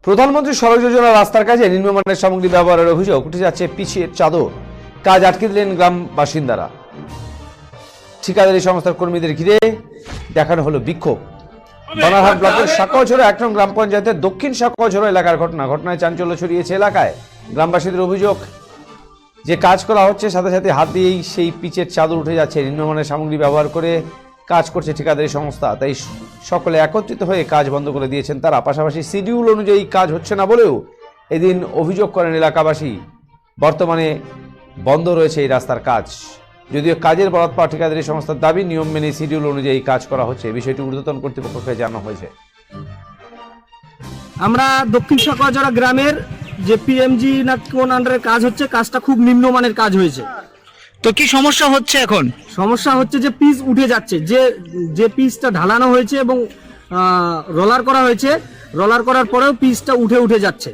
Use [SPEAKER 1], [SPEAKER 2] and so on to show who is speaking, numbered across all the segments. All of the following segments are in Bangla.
[SPEAKER 1] প্রধানমন্ত্রী সড়ক যোজনা রাস্তার কাজে নিম্নমানের সামগ্রী ব্যবহারের অভিযোগ উঠে যাচ্ছে পিছিয়ে চাদর। কাজ আটকে দিলেন গ্রাম বাসিন্দারা। ঠিকাদারি সংস্থার কর্মীদের ঘিরে দেখানো হলো বিক্ষোভ। বানারহাট ব্লকের সাকুয়াঝোড়া ১ নং গ্রাম পঞ্চায়েতের দক্ষিণ সাকুয়াঝোড়া এলাকার ঘটনায় চাঞ্চল্য ছড়িয়েছে এলাকায়। গ্রামবাসীদের অভিযোগ যে কাজ করা হচ্ছে সাথে সাথে হাত দিয়েই সেই পিচের চাদর উঠে যাচ্ছে। নিম্নমানের সামগ্রী ব্যবহার করে কাজ করছে ঠিকাদারি সংস্থা, তাই সকলে একত্রিত হয়ে কাজ বন্ধ করে দিয়েছেন তারা। পাশাপাশি শিডিউল অনুযায়ী কাজ হচ্ছে না বলেও এদিন অভিযোগ করেন এলাকাবাসী। বর্তমানে বন্ধ রয়েছে এই রাস্তার কাজ, যদিও কাজের বরাত পাওয়া ঠিকাদারি সংস্থার দাবি নিয়ম মেনে শিডিউল অনুযায়ী কাজ করা হচ্ছে। বিষয়টি ঊর্ধ্বতন কর্তৃপক্ষকে জানানো হয়েছে।
[SPEAKER 2] আমরা দক্ষিণ সাকুয়াঝোড়া গ্রামের যে পিএমজি না কোন আন্ডারে কাজ হচ্ছে, কাজটা খুব নিম্নমানের কাজ হয়েছে।
[SPEAKER 3] তো কি সমস্যা হচ্ছে এখন?
[SPEAKER 2] সমস্যা হচ্ছে যে পিচ উঠে যাচ্ছে, যে পিচটা ঢালানো হয়েছে এবং রোলার করা হয়েছে, রোলার করার পরেও পিচটা উঠে যাচ্ছে।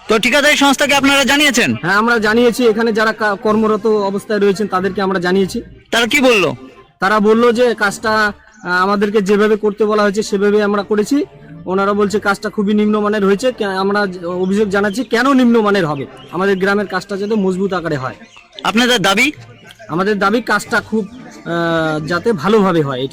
[SPEAKER 3] তো ঠিকাদারি সংস্থাকে আপনারা জানিয়েছেন?
[SPEAKER 2] হ্যাঁ, আমরা জানিয়েছি। এখানে যারা কর্মরত অবস্থায় রয়েছেন তাদেরকে আমরা জানিয়েছি।
[SPEAKER 3] তারা কি বললো?
[SPEAKER 2] তারা বললো যে কাজটা আমাদেরকে যেভাবে করতে বলা হয়েছে সেভাবে আমরা করেছি। ওনারা বলছে কাজটা খুবই নিম্নমানের হয়েছে। আমরা অভিযোগ জানাচ্ছি কেন নিম্নমানের হবে, আমাদের গ্রামের কাজটা যাতে মজবুত আকারে হয়।
[SPEAKER 3] আপনাদের দাবি?
[SPEAKER 2] আমাদের দাবি কাজটা খুব যাতে ভালোভাবে হয়।